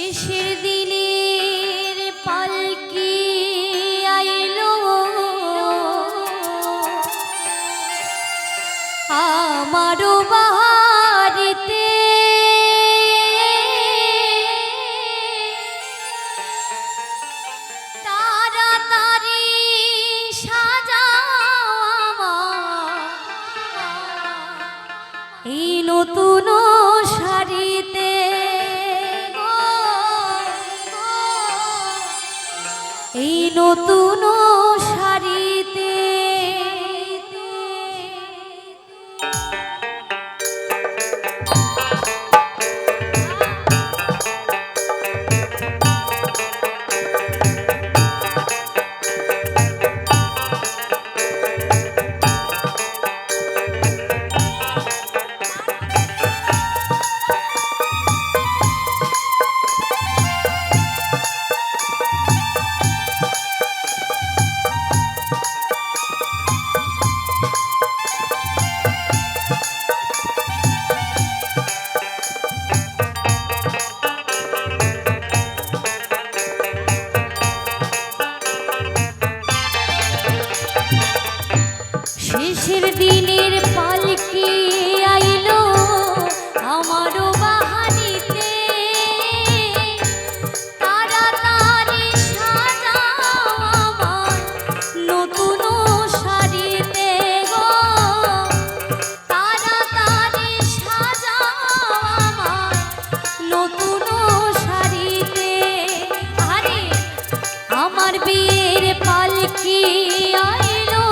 শেষের দিনের পালকি আইলো আমারও বাড়িতে, তাড়াতাড়ি সাজাও এই নতুন শাড়িতে, এই নতুন শাড়িতে। শেষের দিনের পালকি আইলো আমারও বাড়িতে, তাড়াতাড়ি সাজাও আমার নতুন শাড়িতে গো, তাড়াতাড়ি সাজাও আমার নতুন শাড়িতে। আরে আমার বিয়ের পালকি আইলো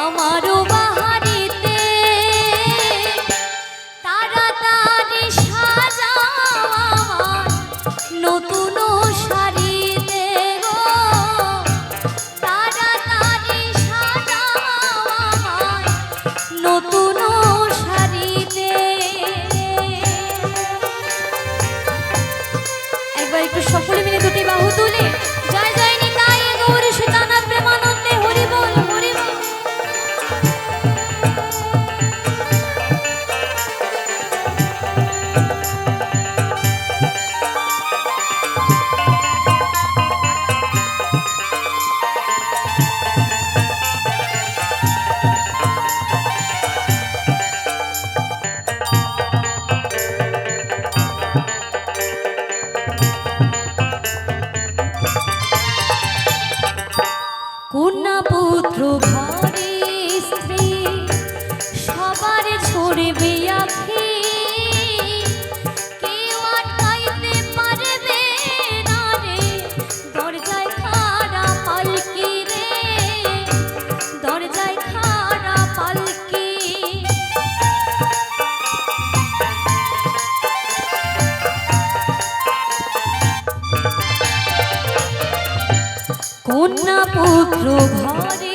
আমারও বাড়িতে, তাড়াতাড়ি সাজাও আমার নতুন শাড়িতে গো, তাড়াতাড়ি সাজাও আমার নতুন শাড়িতে। একবার একটু সকলে মিলে দুটি বাহু তুলে জয় জয় নিতাই গৌর সীতানাথ প্রেমানন্দে হরি বল হরি বল। কন্যা পুত্র ঘরে স্ত্রী সবার ছড়বে আখি, কেউ আটকাইতে পারবে না রে দরজায় খাড়া পালকি রে, দরজায় খাড়া পালকি। কন্যা পুত্র ঘরে